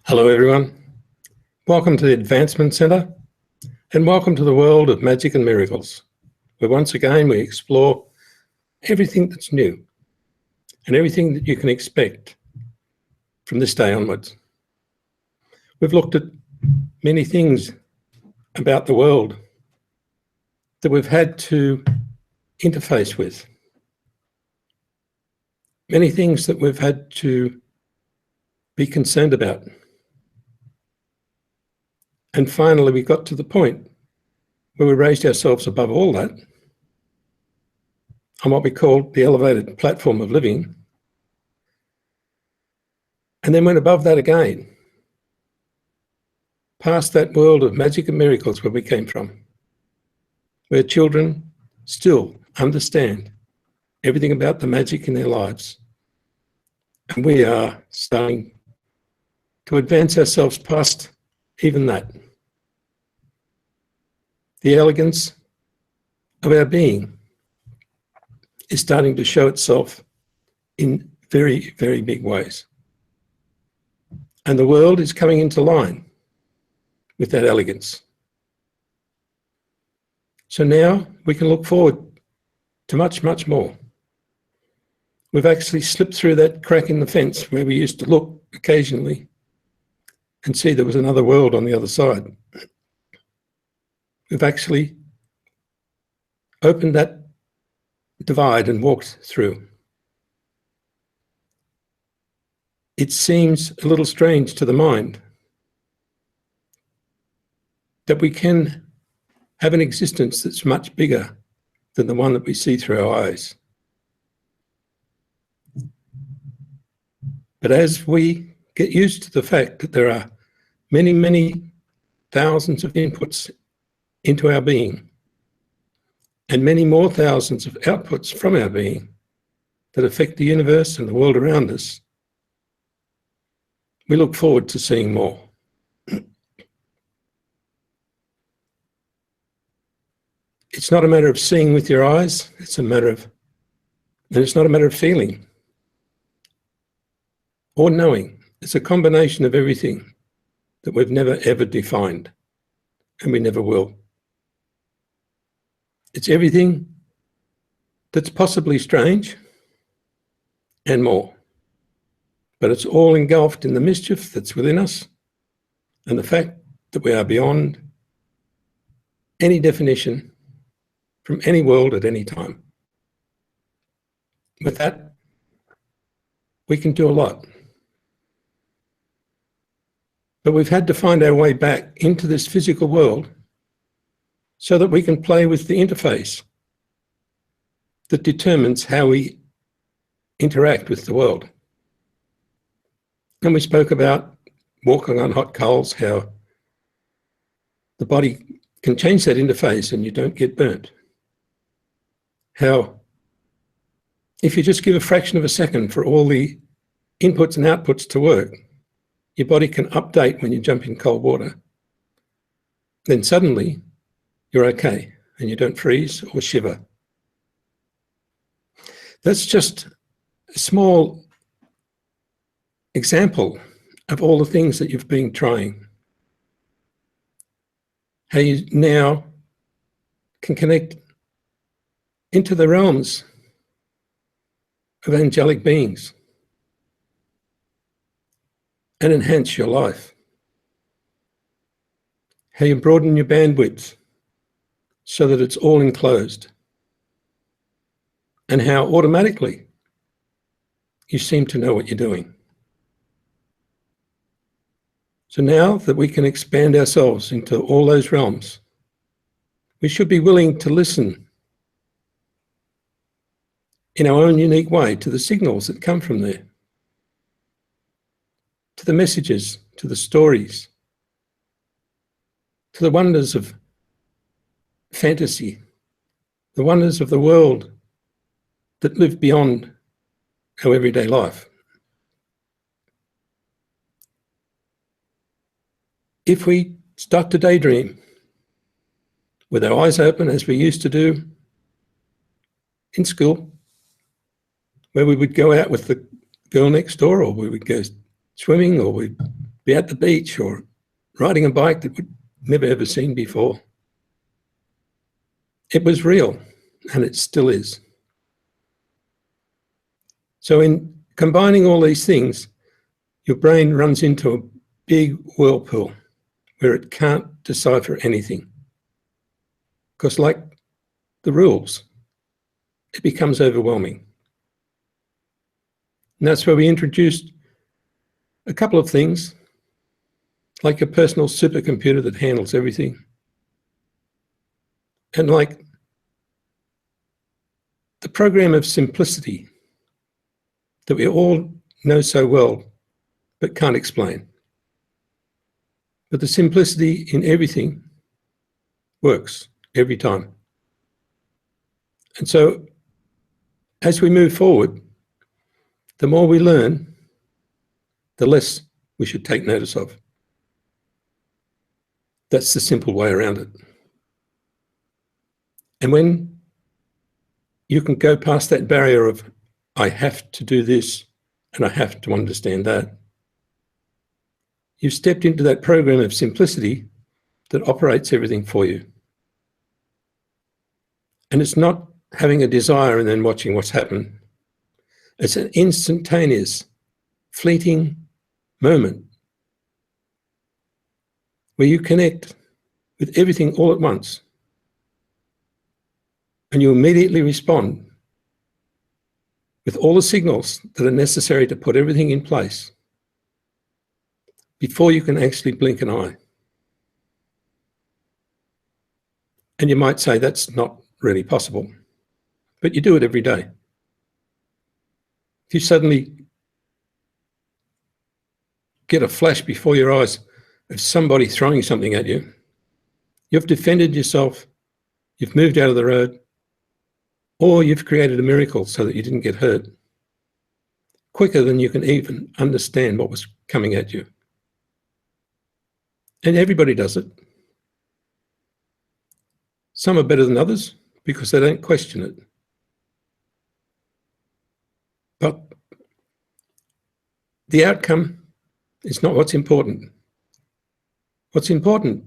Hello everyone, welcome to the Advancement Centre and welcome to the world of magic and miracles, where once again we explore everything that's new and everything that you can expect from this day onwards. We've looked at many things about the world that we've had to interface with, many things that we've had to be concerned about. And finally, we got to the point where we raised ourselves above all that on what we called the elevated platform of living, and then went above that again, past that world of magic and miracles where we came from, where children still understand everything about the magic in their lives. And we are starting to advance ourselves past even that. The elegance of our being is starting to show itself in very, very big ways. And the world is coming into line with that elegance. So now we can look forward to much, much more. We've actually slipped through that crack in the fence where we used to look occasionally and see there was another world on the other side. We've actually opened that divide and walked through. It seems a little strange to the mind that we can have an existence that's much bigger than the one that we see through our eyes. But as we get used to the fact that there are many, many thousands of inputs into our being and many more thousands of outputs from our being that affect the universe and the world around us, we look forward to seeing more. It's not a matter of seeing with your eyes, it's not a matter of feeling or knowing. It's a combination of everything that we've never ever defined, and we never will. It's everything that's possibly strange and more, but it's all engulfed in the mischief that's within us and the fact that we are beyond any definition from any world at any time. With that, we can do a lot. But we've had to find our way back into this physical world so that we can play with the interface that determines how we interact with the world. And we spoke about walking on hot coals, how the body can change that interface and you don't get burnt. How if you just give a fraction of a second for all the inputs and outputs to work, your body can update when you jump in cold water. Then suddenly you're okay and you don't freeze or shiver. That's just a small example of all the things that you've been trying. How you now can connect into the realms of angelic beings and enhance your life. How you broaden your bandwidth so that it's all enclosed. And how automatically you seem to know what you're doing. So now that we can expand ourselves into all those realms, we should be willing to listen in our own unique way to the signals that come from there, to the messages, to the stories, to the wonders of fantasy, the wonders of the world that live beyond our everyday life. If we start to daydream with our eyes open, as we used to do in school, where we would go out with the girl next door, or we would go swimming, or we'd be at the beach or riding a bike that we'd never ever seen before. It was real, and it still is. So in combining all these things, your brain runs into a big whirlpool where it can't decipher anything. Because like the rules, it becomes overwhelming. And that's where we introduced a couple of things, like a personal supercomputer that handles everything, and like the program of simplicity that we all know so well but can't explain. But the simplicity in everything works every time. And so as we move forward, the more we learn, the less we should take notice of. That's the simple way around it. And when you can go past that barrier of, I have to do this and I have to understand that, you've stepped into that program of simplicity that operates everything for you. And it's not having a desire and then watching what's happened. It's an instantaneous, fleeting moment where you connect with everything all at once and you immediately respond with all the signals that are necessary to put everything in place before you can actually blink an eye. And you might say that's not really possible, but you do it every day. If you suddenly get a flash before your eyes of somebody throwing something at you, you've defended yourself, you've moved out of the road, or you've created a miracle so that you didn't get hurt quicker than you can even understand what was coming at you. And everybody does it. Some are better than others because they don't question it. But the outcome is not what's important. What's important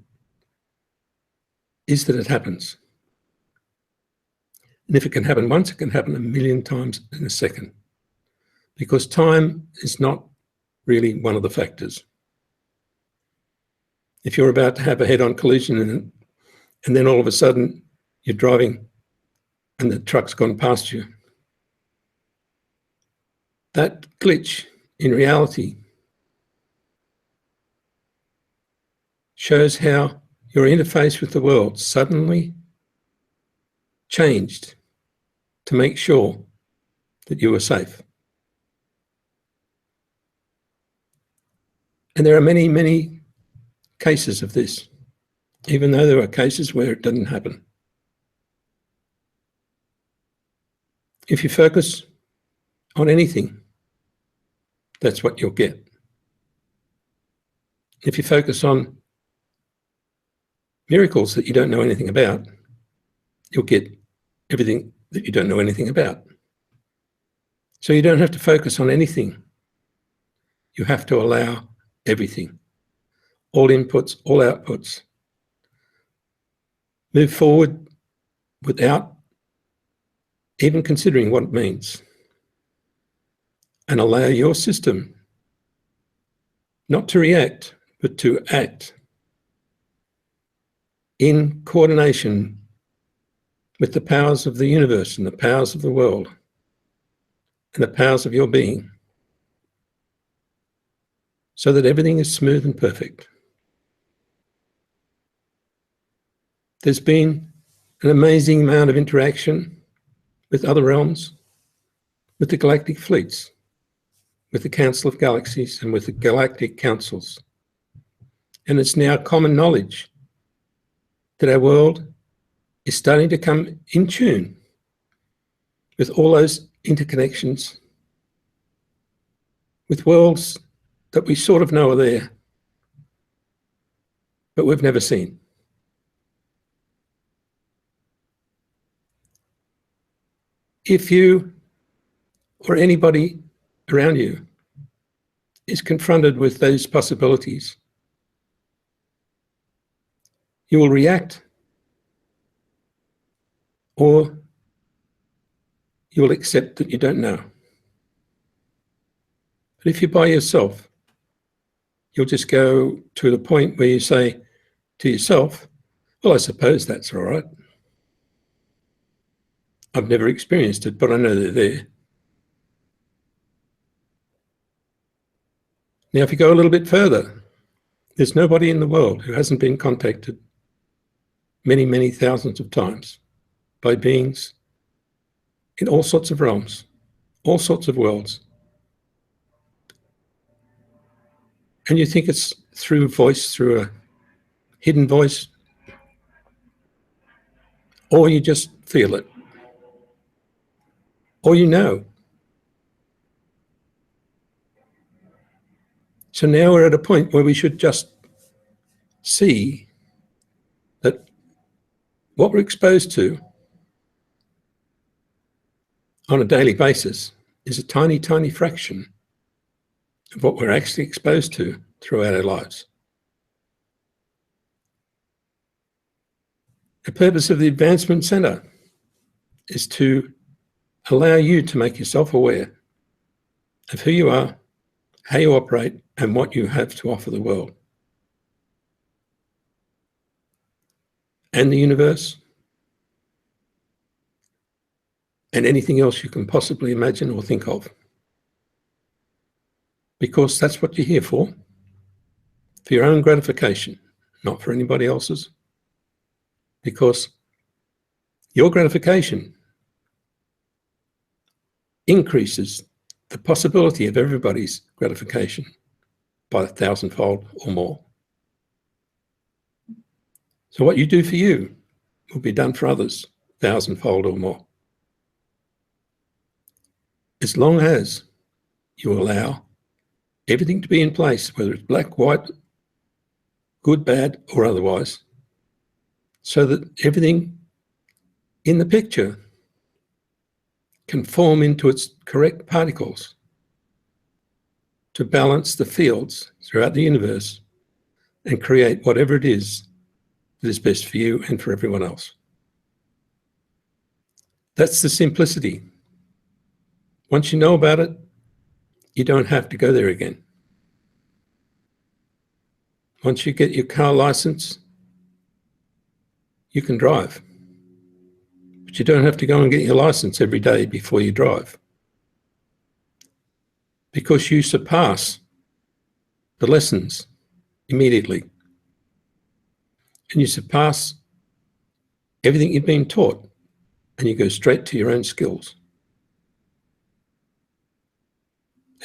is that it happens. And if it can happen once, it can happen 1,000,000 times in a second, because time is not really one of the factors. If you're about to have a head-on collision and then all of a sudden you're driving and the truck's gone past you, that glitch in reality shows how your interface with the world suddenly changed to make sure that you were safe. And there are many, many cases of this, even though there are cases where it didn't happen. If you focus on anything, that's what you'll get. If you focus on miracles that you don't know anything about, you'll get everything that you don't know anything about. So you don't have to focus on anything. You have to allow everything, all inputs, all outputs. Move forward without even considering what it means, and allow your system not to react, but to act in coordination with the powers of the universe and the powers of the world and the powers of your being, so that everything is smooth and perfect. There's been an amazing amount of interaction with other realms, with the galactic fleets, with the Council of Galaxies and with the galactic councils. And it's now common knowledge that our world is starting to come in tune with all those interconnections, with worlds that we sort of know are there, but we've never seen. If you or anybody around you is confronted with those possibilities, you will react, or you will accept that you don't know. But if you're by yourself, you'll just go to the point where you say to yourself, well, I suppose that's all right. I've never experienced it, but I know they're there. Now, if you go a little bit further, there's nobody in the world who hasn't been contacted many, many thousands of times by beings in all sorts of realms, all sorts of worlds. And you think it's through voice, through a hidden voice, or you just feel it, or you know. So now we're at a point where we should just see that what we're exposed to on a daily basis is a tiny, tiny fraction of what we're actually exposed to throughout our lives. The purpose of the Advancement Centre is to allow you to make yourself aware of who you are, how you operate, and what you have to offer the world and the universe and anything else you can possibly imagine or think of. Because that's what you're here for your own gratification, not for anybody else's. Because your gratification increases the possibility of everybody's gratification by 1,000-fold or more. So what you do for you will be done for others 1,000-fold or more. As long as you allow everything to be in place, whether it's black, white, good, bad, or otherwise, so that everything in the picture can form into its correct particles to balance the fields throughout the universe and create whatever it is that is best for you and for everyone else. That's the simplicity. Once you know about it, you don't have to go there again. Once you get your car license, you can drive. But you don't have to go and get your license every day before you drive. Because you surpass the lessons immediately. And you surpass everything you've been taught, and you go straight to your own skills.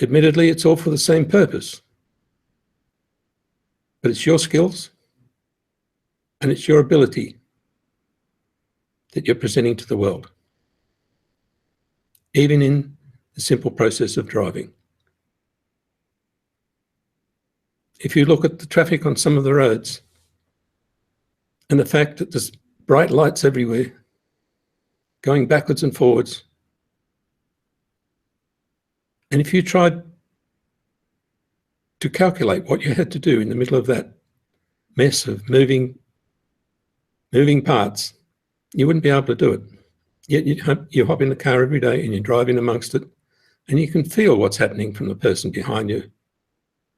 Admittedly, it's all for the same purpose, but it's your skills and it's your ability that you're presenting to the world, even in the simple process of driving. If you look at the traffic on some of the roads and the fact that there's bright lights everywhere, going backwards and forwards, and if you tried to calculate what you had to do in the middle of that mess of moving parts, you wouldn't be able to do it. Yet you hop in the car every day and you drive in amongst it, and you can feel what's happening from the person behind you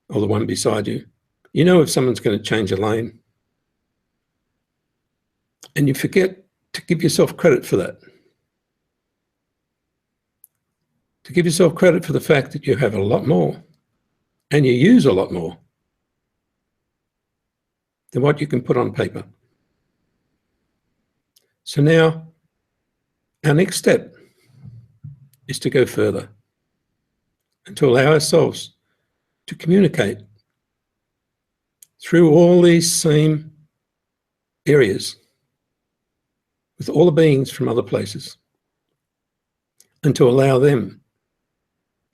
or the one beside you. You know if someone's going to change a lane, and you forget to give yourself credit for that. To give yourself credit for the fact that you have a lot more and you use a lot more than what you can put on paper. So now our next step is to go further and to allow ourselves to communicate through all these same areas with all the beings from other places, and to allow them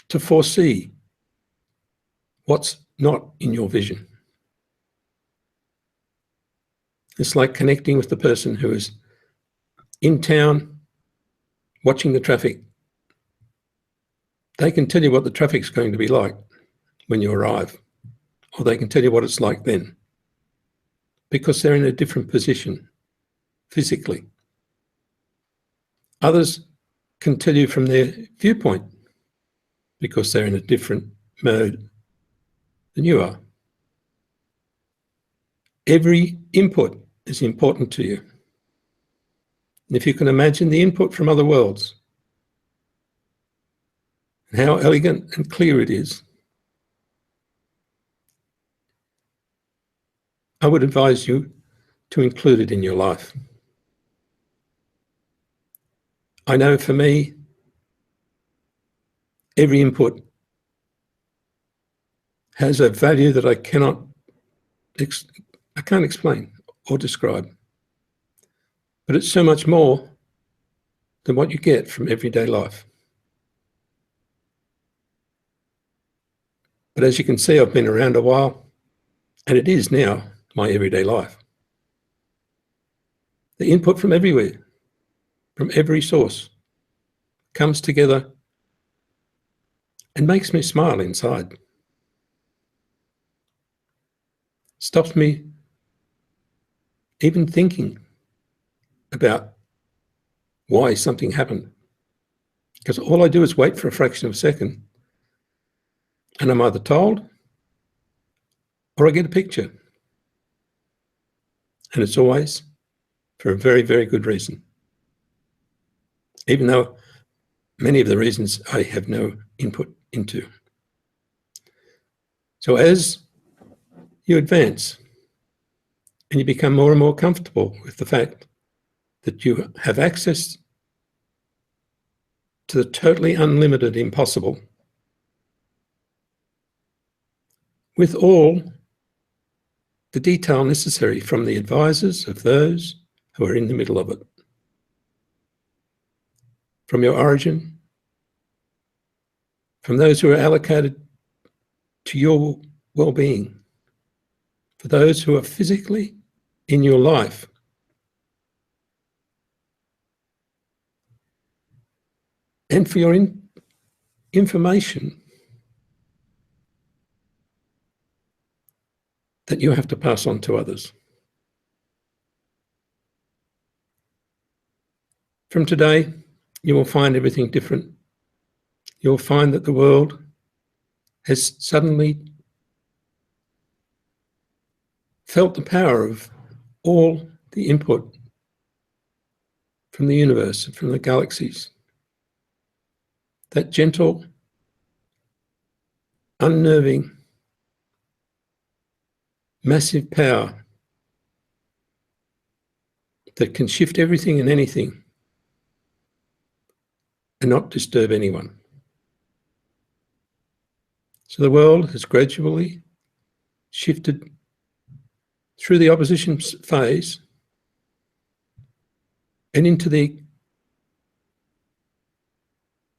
to foresee what's not in your vision. It's like connecting with the person who is in town watching the traffic. They can tell you what the traffic's going to be like, when you arrive, or they can tell you what it's like then, because they're in a different position physically. Others can tell you from their viewpoint, because they're in a different mode than you are. Every input is important to you. And if you can imagine the input from other worlds, and how elegant and clear it is, I would advise you to include it in your life. I know for me, every input has a value that I can't explain or describe. But it's so much more than what you get from everyday life. But as you can see, I've been around a while, and it is now my everyday life. The input from everywhere, from every source, comes together and makes me smile inside. Stops me even thinking about why something happened. Because all I do is wait for a fraction of a second, and I'm either told or I get a picture. And it's always for a very, very good reason. Even though many of the reasons I have no input into. So as you advance and you become more and more comfortable with the fact that you have access to the totally unlimited impossible, with all the detail necessary from the advisors of those who are in the middle of it, from your origin, from those who are allocated to your well-being, for those who are physically in your life, and for your information that you have to pass on to others. From today, you will find everything different. You'll find that the world has suddenly felt the power of all the input from the universe and from the galaxies. That gentle, unnerving, massive power that can shift everything and anything and not disturb anyone. So the world has gradually shifted through the opposition phase and into the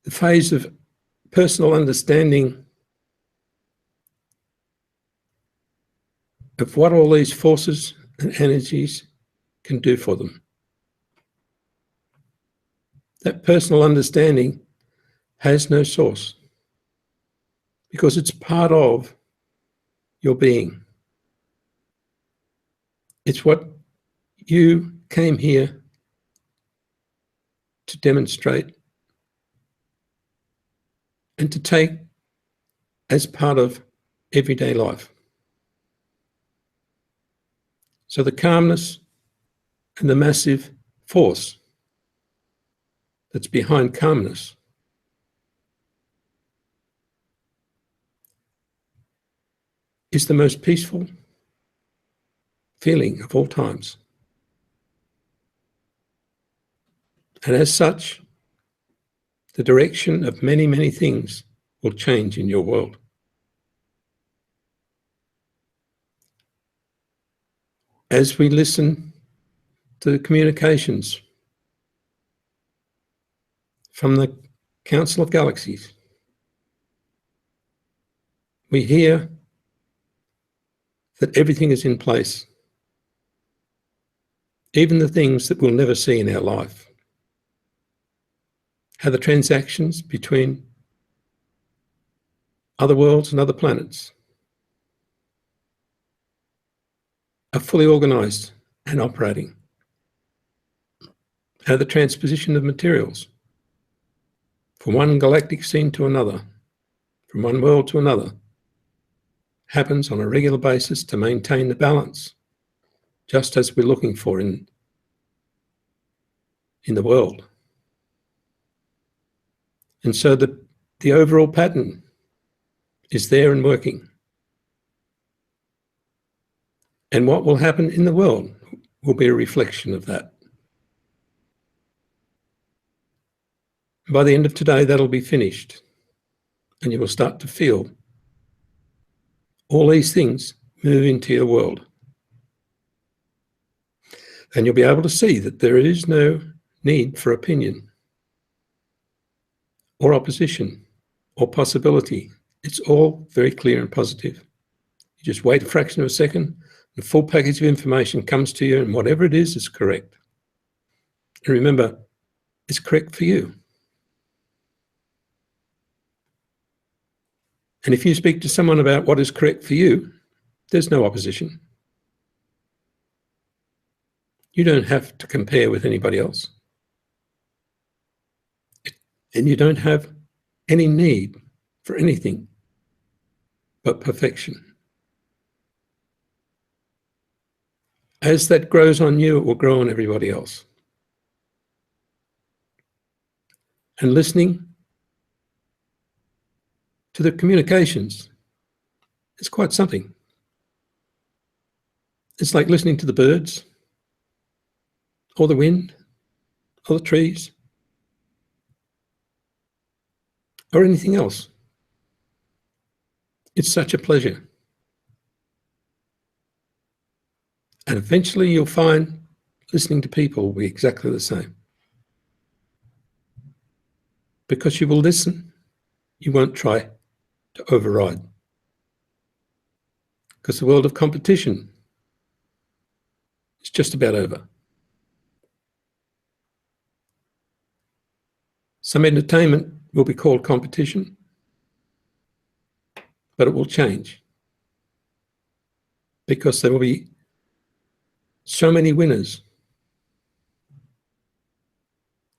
phase of personal understanding of what all these forces and energies can do for them. That personal understanding has no source because it's part of your being. It's what you came here to demonstrate and to take as part of everyday life. So the calmness and the massive force that's behind calmness is the most peaceful feeling of all times. And as such, the direction of many, many things will change in your world. As we listen to the communications from the Council of Galaxies, we hear that everything is in place, even the things that we'll never see in our life. How the transactions between other worlds and other planets are fully organised and operating. How the transposition of materials from one galactic scene to another, from one world to another, happens on a regular basis to maintain the balance, just as we're looking for in the world. And so the overall pattern is there and working. And what will happen in the world will be a reflection of that. By the end of today, that'll be finished. And you will start to feel all these things move into your world. And you'll be able to see that there is no need for opinion or opposition or possibility. It's all very clear and positive. You just wait a fraction of a second, the full package of information comes to you, and whatever it is correct. And remember, it's correct for you. And if you speak to someone about what is correct for you, there's no opposition. You don't have to compare with anybody else. And you don't have any need for anything but perfection. As that grows on you, it will grow on everybody else. And listening to the communications is quite something. It's like listening to the birds, or the wind, or the trees, or anything else. It's such a pleasure. And eventually you'll find listening to people will be exactly the same. Because you will listen, you won't try to override. Because the world of competition is just about over. Some entertainment will be called competition, but it will change. Because there will be so many winners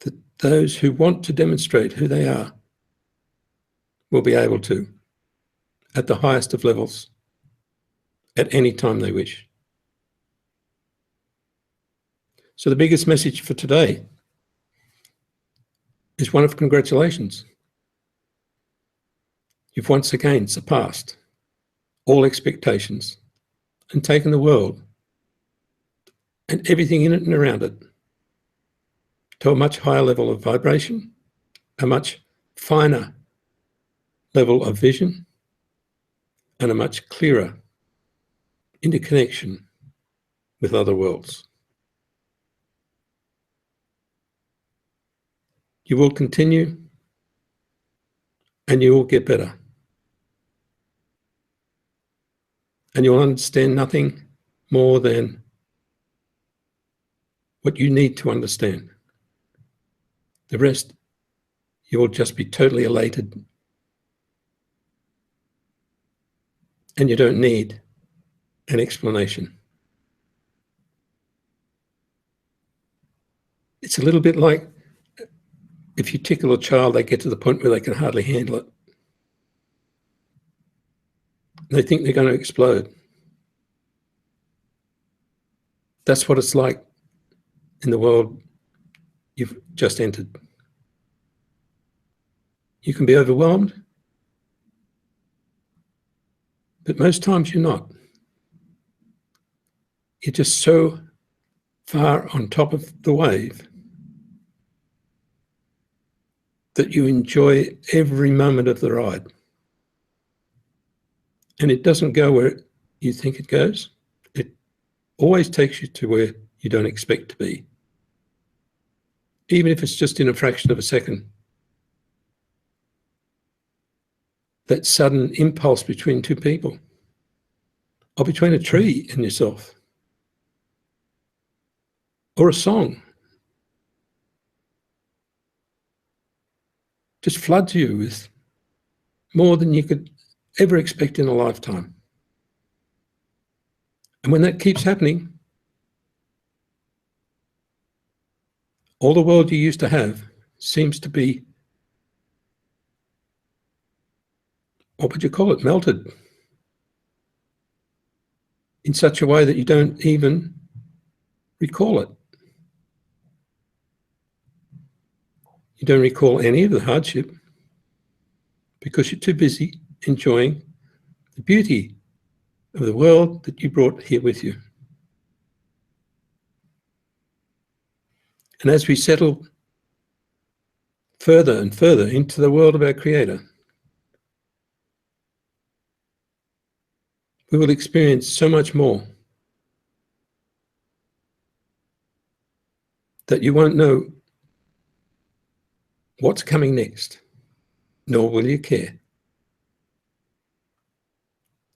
that those who want to demonstrate who they are will be able to, at the highest of levels, at any time they wish. So the biggest message for today is one of congratulations. You've once again surpassed all expectations and taken the world and everything in it and around it to a much higher level of vibration, a much finer level of vision, and a much clearer interconnection with other worlds. You will continue and you will get better. And you'll understand nothing more than what you need to understand. The rest, you will just be totally elated. And you don't need an explanation. It's a little bit like if you tickle a child, they get to the point where they can hardly handle it. They think they're going to explode. That's what it's like in the world you've just entered. You can be overwhelmed, but most times you're not. You're just so far on top of the wave that you enjoy every moment of the ride. And it doesn't go where you think it goes. It always takes you to where you don't expect to be, even if it's just in a fraction of a second. That sudden impulse between two people, or between a tree and yourself, or a song, just floods you with more than you could ever expect in a lifetime. And when that keeps happening, all the world you used to have seems to be, what would you call it, melted in such a way that you don't even recall it. You don't recall any of the hardship because you're too busy enjoying the beauty of the world that you brought here with you. And as we settle further and further into the world of our Creator, we will experience so much more that you won't know what's coming next, nor will you care.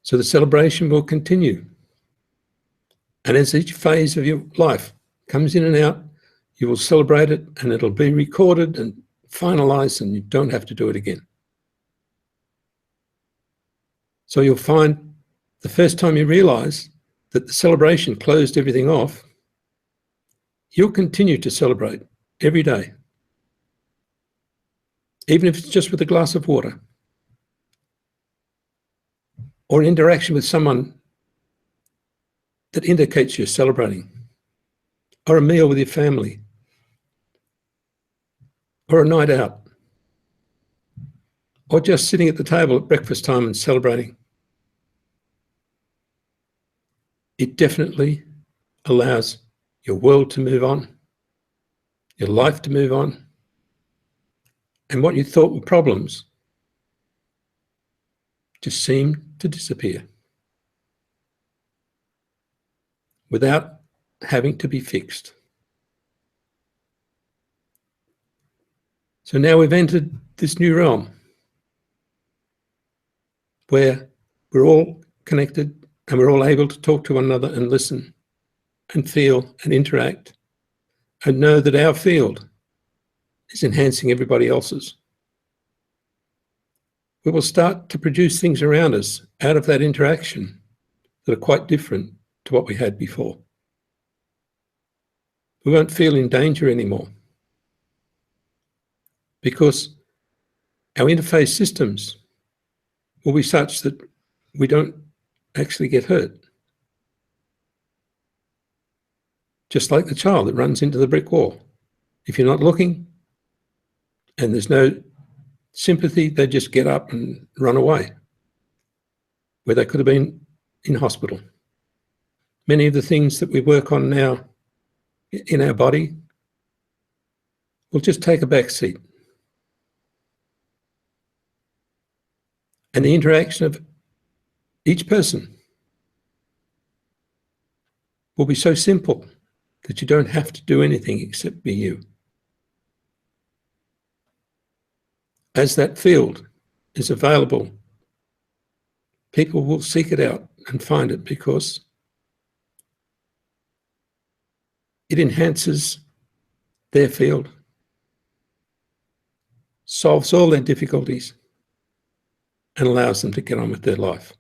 So the celebration will continue. And as each phase of your life comes in and out, you will celebrate it and it'll be recorded and finalized and you don't have to do it again. So you'll find the first time you realize that the celebration closed everything off, you'll continue to celebrate every day, even if it's just with a glass of water or an interaction with someone that indicates you're celebrating, or a meal with your family, or a night out, or just sitting at the table at breakfast time and celebrating. It definitely allows your world to move on, your life to move on, and what you thought were problems just seem to disappear without having to be fixed. So now we've entered this new realm where we're all connected and we're all able to talk to one another and listen and feel and interact and know that our field is enhancing everybody else's. We will start to produce things around us out of that interaction that are quite different to what we had before. We won't feel in danger anymore because our interface systems will be such that we don't actually get hurt. Just like the child that runs into the brick wall. If you're not looking and there's no sympathy, they just get up and run away, where they could have been in hospital. Many of the things that we work on now in our body will just take a back seat. And the interaction of each person will be so simple that you don't have to do anything except be you. As that field is available, people will seek it out and find it because it enhances their field, solves all their difficulties, and allows them to get on with their life.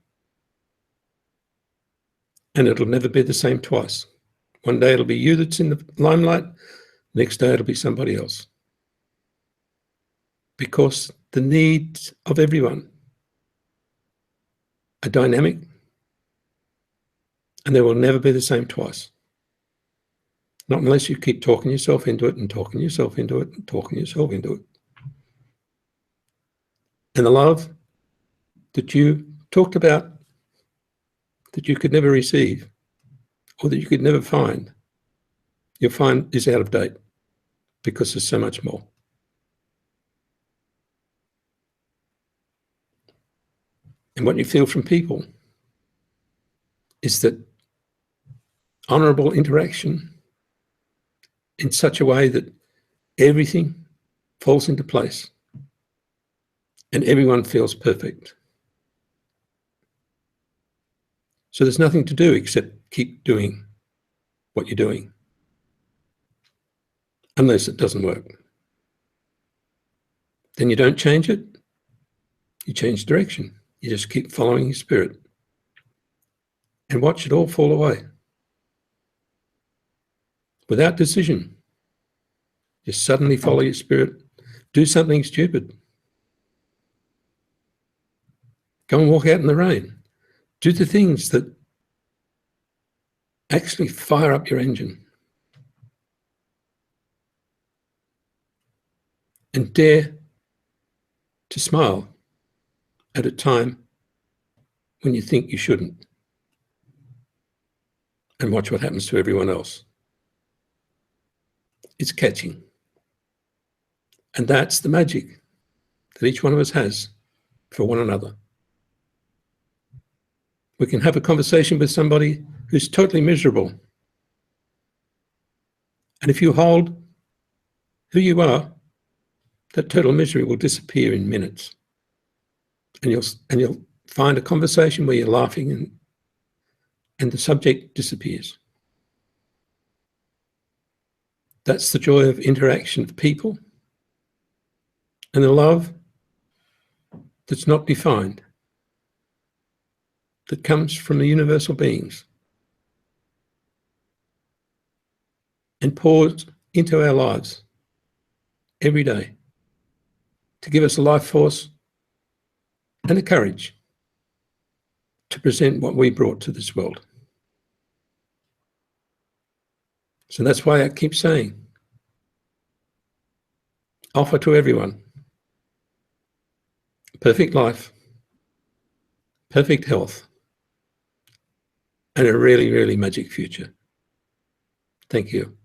And it'll never be the same twice. One day it'll be you that's in the limelight, next day it'll be somebody else. Because the needs of everyone are dynamic and they will never be the same twice. Not unless you keep talking yourself into it and talking yourself into it and talking yourself into it. And the love that you talked about that you could never receive or that you could never find, you'll find is out of date because there's so much more. And what you feel from people is that honourable interaction in such a way that everything falls into place and everyone feels perfect. So there's nothing to do except keep doing what you're doing, unless it doesn't work. Then you don't change it, you change direction. You just keep following your spirit and watch it all fall away. Without decision. Just suddenly follow your spirit. Do something stupid. Go and walk out in the rain. Do the things that actually fire up your engine. And dare to smile at a time when you think you shouldn't. And watch what happens to everyone else. It's catching. And that's the magic that each one of us has for one another. We can have a conversation with somebody who's totally miserable. And if you hold who you are, that total misery will disappear in minutes. And you'll find a conversation where you're laughing and the subject disappears. That's the joy of interaction with people and the love that's not defined, that comes from the universal beings and pours into our lives every day to give us a life force and the courage to present what we brought to this world. So that's why I keep saying, offer to everyone perfect life, perfect health, and a really, really magic future. Thank you.